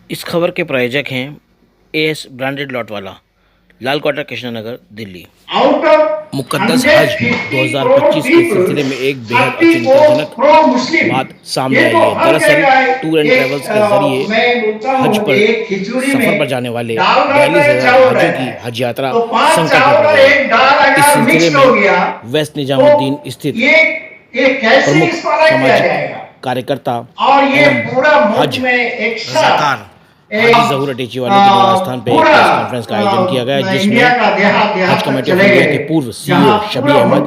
इस खबर के प्रायोजक हैं एएस ब्रांडेड लॉट वाला, लाल क्वार्टर, कृष्णनगर, दिल्ली। मुकद्दस हज 2025 के सिलसिले में एक बेहद चिंताजनक बात सामने आई है। दरअसल टूर एंड ट्रेवल्स के जरिए हज पर सफर पर जाने वाले 42,000 हाजियों की हज यात्रा संकट में पड़ गई। इस सिलसिले में वेस्ट निजामुद्दीन स्थित प्रमुख सामाजिक कार्यकर्ता एवं हज रज़ाकार हाजी ज़हूर अटेची वाले के निवासस्थान पर एक प्रेस कॉन्फ्रेंस का आयोजन किया गया, जिसमें हज कमेटी ऑफ इंडिया के पूर्व सीईओ शबीर अहमद,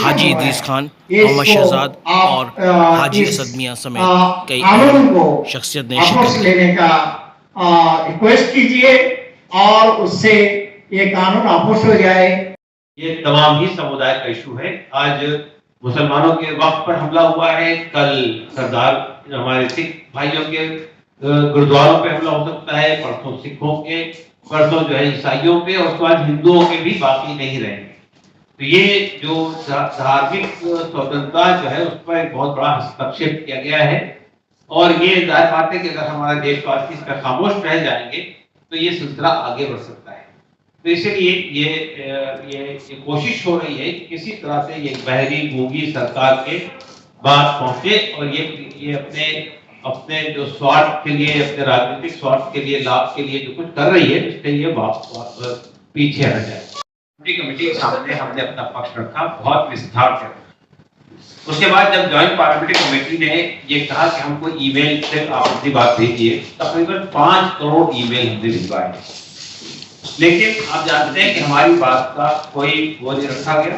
हाजी इदरीस खान, मोहम्मद शहजाद और हाजी असद मियां समेत कई अहम शख्सियत ने शिरकत की। रिक्वेस्ट कीजिए और उससे ये कानून अपोज हो जाए। ये तमाम ही समुदाय का इशू है। आज मुसलमानों के वक्त पर हमला हुआ है, कल सरदार हमारे सिख भाइयों के गुरुद्वारों पे हमला हो सकता है, परसों सिखों के, परसों जो है ईसाइयों पे, और उसके बाद हिंदुओं के भी बाकी नहीं रहेंगे। तो ये जो धार्मिक स्वतंत्रता जो है उस पर एक बहुत बड़ा हस्तक्षेप किया गया है, और ये जाहिर बात है कि अगर हमारे देशवासी इस पर खामोश रह जाएंगे तो ये सिलसिला आगे बढ़ सकता है। तो इसलिए ये कोशिश हो रही है कि किसी तरह से ये बहरी गूंगी सरकार के बात पहुंचे, और ये अपने जो स्वार्थ के लिए, अपने राजनीतिक स्वार्थ के लिए, लाभ के लिए जो कुछ कर रही है, इसके लिए वापस पीछे हट जाए। कमेटी के सामने हमने अपना पक्ष रखा, बहुत विस्तार से। उसके बाद जब ज्वाइंट पार्लियामेंट्री कमेटी ने ये कहा कि हमको ईमेल से आप अपनी बात भेजिए, तकरीबन 5 करोड़ ईमेल हमने भिजवाए, लेकिन आप जानते हैं कि हमारी बात का कोई वो नहीं रखा गया,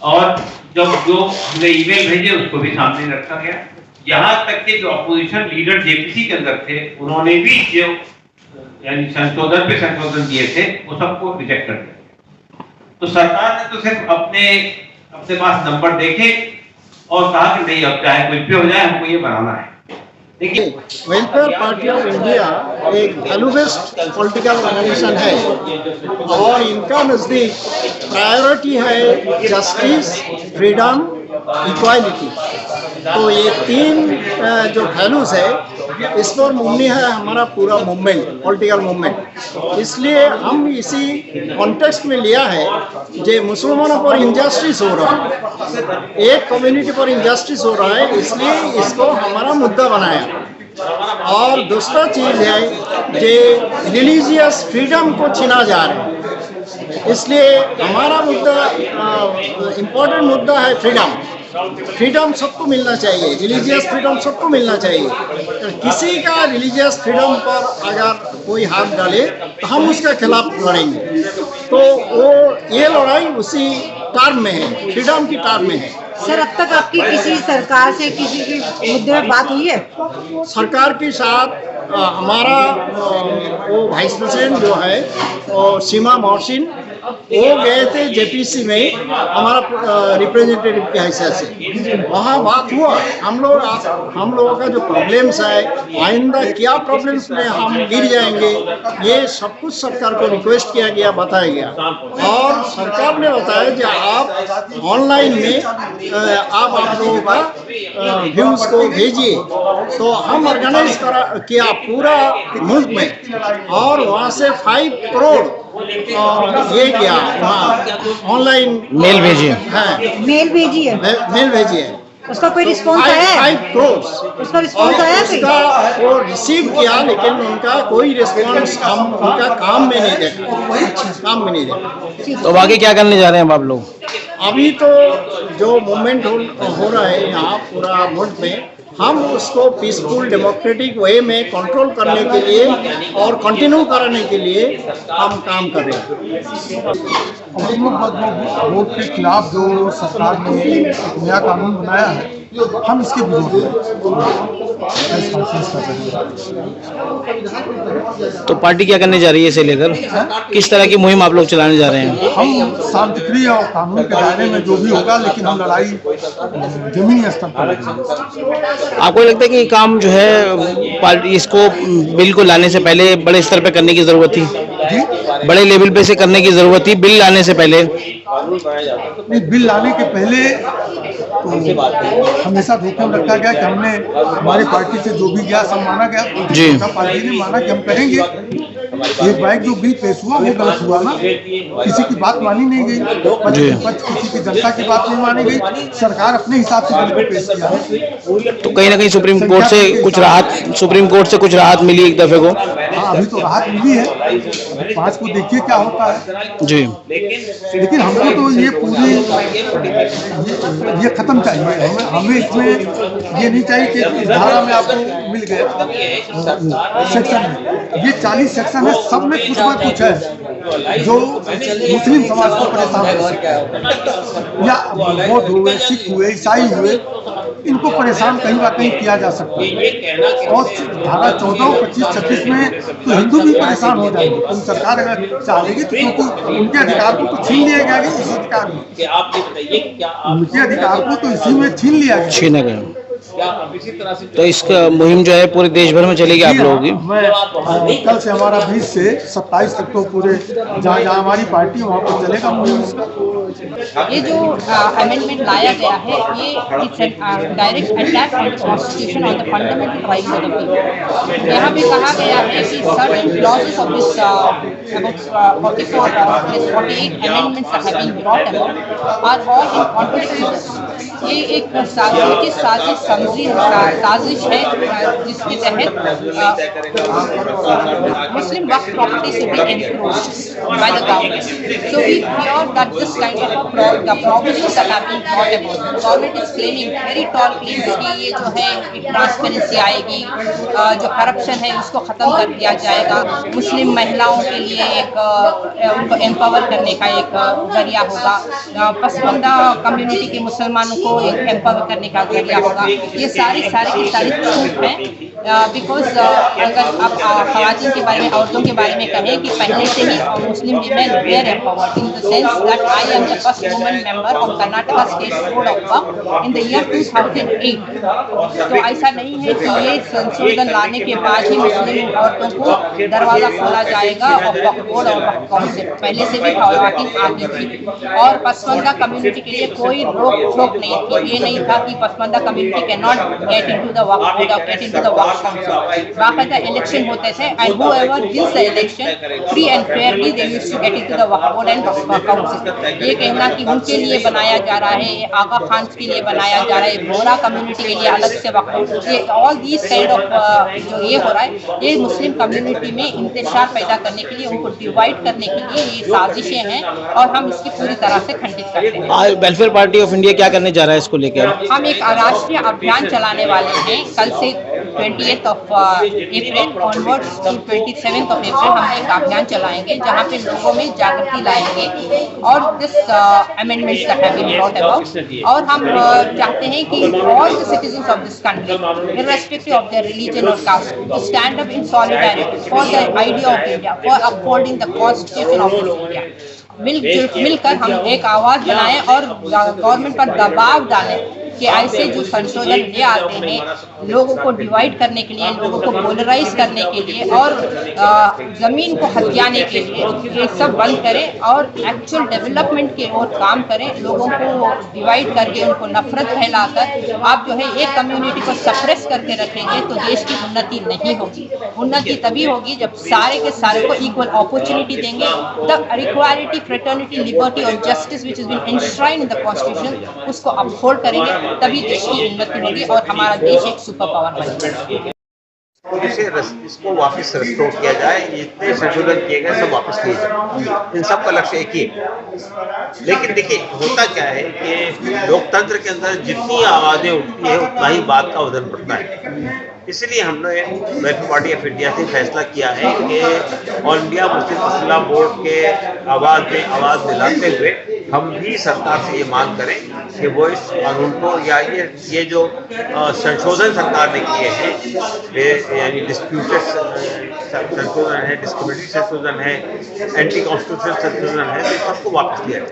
और जब जो हमने ईमेल भेजे उसको भी सामने रखा गया। यहाँ तक कि जो अपोजिशन लीडर जेपीसी के अंदर थे, उन्होंने भी जो यानी संशोधन पे संशोधन दिए थे वो सबको रिजेक्ट कर दिया। तो सरकार ने तो सिर्फ अपने पास नंबर देखे और कहा कि नहीं, अब चाहे कुछ भी हो जाए, हमको ये बनाना है। देखिए, वेलफेयर पार्टी ऑफ इंडिया एक वैल्यू बेस्ड पॉलिटिकल ऑर्गेनाइजेशन है, और इनका नजदीक प्रायोरिटी है जस्टिस, फ्रीडम, इक्वालिटी। तो ये 3 जो वैल्यूज है, इस पर मुबनी है हमारा पूरा मूवमेंट, पॉलिटिकल मूवमेंट। इसलिए हम इसी कॉन्टेक्स्ट में लिया है जो मुसलमानों पर इंजस्टिस हो रहा है, एक कम्युनिटी पर इंजस्टिस हो रहा है, इसलिए इसको हमारा मुद्दा बनाया। और दूसरा चीज़ है जो रिलीजियस फ्रीडम को छीना जा रहा है, इसलिए हमारा मुद्दा इम्पोर्टेंट मुद्दा है फ्रीडम। फ्रीडम सबको मिलना चाहिए, रिलीजियस फ्रीडम सबको मिलना चाहिए। तो किसी का रिलीजियस फ्रीडम पर अगर कोई हाथ डाले तो हम उसके खिलाफ लड़ेंगे। तो वो ये लड़ाई उसी टर्म में है, फ्रीडम की टर्म में है। सर, अब तक आपकी किसी सरकार से किसी के मुद्दे में बात हुई है? सरकार के साथ हमारा वो वाइस प्रेसिडेंट जो है और सीमा मोहसिन, वो गए थे जेपीसी में हमारा रिप्रेजेंटेटिव की हैसियत से, वहाँ बात हुआ। हम लोगों का जो प्रॉब्लम्स है, आइंदा क्या प्रॉब्लम्स में हम गिर जाएंगे, ये सब कुछ सरकार को रिक्वेस्ट किया गया, बताया गया, और सरकार ने बताया कि आप ऑनलाइन में आप लोगों का व्यूज को भेजिए। तो हम ऑर्गेनाइज किया पूरा मुल्क में, और वहाँ से 5 करोड़ ये किया, वहाँ ऑनलाइन मेल भेजिए। हाँ, मेल भेजिए। मेल भेजिए। उसका कोई रिस्पॉन्स आया है? 5 करोड़ उसका रिस्पॉन्स आया है? उसका वो रिसीव किया, लेकिन उनका कोई रिस्पॉन्स हम उनका काम में नहीं देखा, काम में नहीं देखा। तो आगे क्या करने जा रहे हैं आप लोग? अभी तो जो मूवमेंट हो रहा है यहाँ पूरा मुल्क में, हम उसको पीसफुल डेमोक्रेटिक वे में कंट्रोल करने के लिए और कंटिन्यू कराने के लिए हम काम कर रहे हैं। वोट के खिलाफ जो सरकार ने नया कानून बनाया है, हम इसके विरोध में तो पार्टी क्या करने जा रही है इसे लेकर? किस तरह की मुहिम आप लोग चलाने जा रहे हैं? हम शांतिप्रिय और कानून के दायरे में जो भी होगा, लेकिन हम लड़ाई जमीनी स्तर पर लड़ेंगे। आपको लगता है कि काम जो है पार्टी इसको बिल को लाने से पहले बड़े स्तर पे करने की जरूरत थी? जी, बड़े लेवल पे से करने की जरूरत थी बिल लाने से पहले? बिल लाने के पहले तो हमेशा धोखे में रखा गया कि हमने हमारी पार्टी से जो भी गया सब माना गया, तो जी। पार्टी ने माना कि हम करेंगे। एक बाइक जो बिल पेश हुआ वो गलत हुआ ना, किसी की बात मानी नहीं गई, किसी की जनता की बात नहीं मानी गई, सरकार अपने हिसाब से बिल को पेश किया है। तो कहीं ना कहीं सुप्रीम कोर्ट से कुछ राहत मिली एक दफे को। हाँ, अभी तो राहत मिली है, 5 को देखिए क्या होता है जी। लेकिन हमको तो ये पूरी ये खत्म चाहिए, हमें इसमें ये नहीं चाहिए कि इस धारा में आपको मिल गया सेक्शन में, ये 40 सेक्शन है, सब में कुछ ना कुछ है जो मुस्लिम समाज को परेशान है, या बौद्ध हुए, सिख हुए, ईसाई हुए, इनको परेशान कहीं ना कहीं किया जा सकता है। और धारा 14, 25, 26 में तो हिंदू भी परेशान हो जाएंगे। तो सरकार अगर चाहेगी तो क्योंकि उनके अधिकार को तो छीन लिया गया, इस अधिकार में उनके अधिकार को तो इसी में छीन लिया गया, छीना गया। तो इसका मुहिम जो है पूरे देश भर में चलेगी आप लोगों की। मैं कल से हमारा 20 से 27 तक तो पूरे जहाँ जहाँ हमारी पार्टी वहाँ पर चलेगा मुहिम इसका। ये जो अमेंडमेंट लाया गया है, ये it's direct attack on the constitution on the fundamental rights of the people. यहाँ पे कहा गया है कि certain clauses of this about 48 amendments that have been brought about are all in contradiction to this। ये एक साजिश है जिसके तहत मुस्लिम वक्फ प्रॉपर्टी से भी encroached by the government. So we fear that this kind of the provisions that have been brought about, the government is claiming very tall claims कि ये जो है ट्रांसपेरेंसी आएगी, जो करप्शन है उसको ख़त्म कर दिया जाएगा, मुस्लिम महिलाओं के लिए एक उनको एम्पावर करने का एक जरिया होगा, पसमानदा कम्युनिटी के मुसलमानों को एक एम्पावर करने का जरिया होगा। ये सारी छूट है, बिकॉज अगर आप ख़वातीन के बारे में, औरतों के बारे में कहें कि पहले से ही Muslim women were empowered in the sense that I am the first woman member of Karnataka state board of Waqf in the year 2008। तो ऐसा नहीं है कि ये संशोधन लाने के बाद ही मुस्लिम औरतों को दरवाज़ा खोला जाएगा और वक्फ बोर्ड और वक्फ काउंसिल, पहले से भी ख़वातीन आती थी। और पसमानदा कम्युनिटी के लिए कोई रोक टोक नहीं थी, ये नहीं था कि Pasmanda community can not get into the Waqf board और get into the Waqf council. बाकायदा इलेक्शन होते थे and whoever wins the election free and fairly they used to get into the Waqf board and Waqf council. ये कहना कि उनके लिए बनाया जा रहा है, ये आगा खान के लिए बनाया जा रहा है, बोरा कम्युनिटी के लिए अलग से वक्फ, ये ऑल दीज काइंड ऑफ जो ये हो रहा है, ये मुस्लिम कम्युनिटी में इंतशार पैदा करने के लिए, उनको डिवाइड करने के लिए ये साजिशें हैं और हम इसकी पूरी तरह से खंडित करते हैं। वेलफेयर पार्टी ऑफ इंडिया क्या करने जा रहा है इसको लेकर? हम एक राष्ट्रीय अभियान चलाने वाले हैं, कल से 28 अप्रैल ऑनवर्ड्स टू 27 अप्रैल हम एक अभियान चलाएंगे जहां पे लोगों में जागृति लाएंगे और this amendments that have been brought about. और हम चाहते हैं कि all the citizens of this country irrespective of their religion और caste stand up in solidarity for the idea of India, for upholding the constitution of India. मिलकर हम एक आवाज बनाएं और गवर्नमेंट पर दबाव डालें कि ऐसे जो संशोधन ले आते हैं लोगों को डिवाइड करने के लिए, लोगों को पोलराइज करने के लिए और ज़मीन को हथियाने के लिए, ये सब बंद करें और एक्चुअल डेवलपमेंट की ओर काम करें। लोगों को डिवाइड करके उनको नफरत फैलाकर आप जो है एक कम्युनिटी को सप्रेस करके रखेंगे तो देश की उन्नति नहीं होगी। उन्नति तभी होगी जब सारे के सारे को इक्वल अपॉर्चुनिटी देंगे, तब इक्वालिटी, फ्रेटर्निटी, लिबर्टी और justice which is been enshrined in the constitution उसको अपहोल्ड करेंगे, तभी देश की उन्नति होगी और हमारा देश एक सुपर पावर बनेगा। इसको वापस रिस्टोर किया जाए, जितने संशोधन किए गए सब वापस लिए जाए, इन सब का लक्ष्य एक ही है। लेकिन देखिए होता क्या है कि लोकतंत्र के अंदर जितनी आवाज़ें उठती है उतना ही बात का वजन बढ़ता है। इसलिए हमने वेलफेयर पार्टी ऑफ इंडिया से फैसला किया है कि ऑल इंडिया मुस्लिम मसला बोर्ड के आवाज़ दिलाते हुए हम भी सरकार से ये मांग करें कि वो इस कानून को या ये जो संशोधन सरकार ने किए हैं, यानी डिस्प्यूटेड संशोधन है, डिस्क्रिमिनेटरी संशोधन है, एंटी कॉन्स्टिट्यूशनल संशोधन है, तो सबको वापस दिया जाए।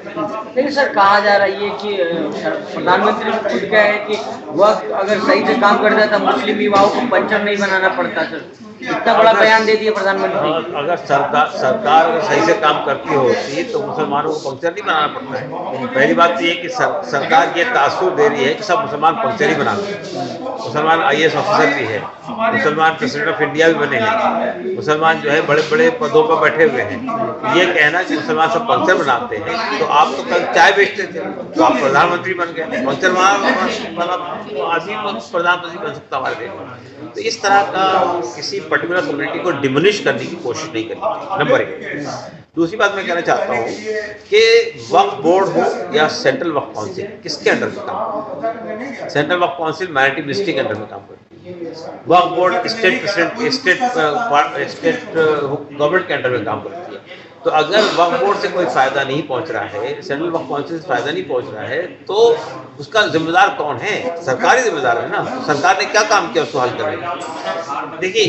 लेकिन सर कहा जा रहा है कि प्रधानमंत्री ने खुद कहा है कि वक्त अगर सही से काम करता था मुस्लिम युवाओं को पंचर नहीं बनाना पड़ता। सर इतना बड़ा बयान दे दिया प्रधानमंत्री। अगर सरकार अगर सही से काम करती होती तो मुसलमानों को पंचर नहीं बनाना पड़ता। करना है। पहली बात तो ये कि सरकार ये तासुर दे रही है कि सब मुसलमान पंक्चर ही बनाते, मुसलमान IAS ऑफिसर भी है, मुसलमान प्रेसिडेंट ऑफ इंडिया भी बने हैं, मुसलमान जो है बड़े बड़े पदों पर बैठे हुए हैं। ये कहना कि मुसलमान सब पंक्चर बनाते हैं, तो आप तो कल चाय बेचते थे तो आप प्रधानमंत्री बन गए, पंक्चर आदमी प्रधानमंत्री बन सकता हमारे देश में। तो इस तरह का किसी पर्टिकुलर कम्युनिटी को डिमोलिश करने की कोशिश नहीं करनी, नंबर 1। दूसरी बात मैं कहना चाहता हूँ कि वक्फ बोर्ड हो या सेंट्रल वक्फ काउंसिल, किसके अंडर में काम? सेंट्रल वक्फ काउंसिल माइनॉरिटी मिनिस्ट्री के अंडर में काम करती है, वक्फ बोर्ड स्टेट गवर्नमेंट के अंडर में काम करती है। तो अगर वक्फ बोर्ड से कोई फायदा नहीं पहुंच रहा है, सेंट्रल वक्फ काउंसिल से फायदा नहीं पहुंच रहा है, तो उसका जिम्मेदार कौन है? सरकार ही जिम्मेदार है ना। तो सरकार ने क्या काम किया उसको हल करने का? देखिए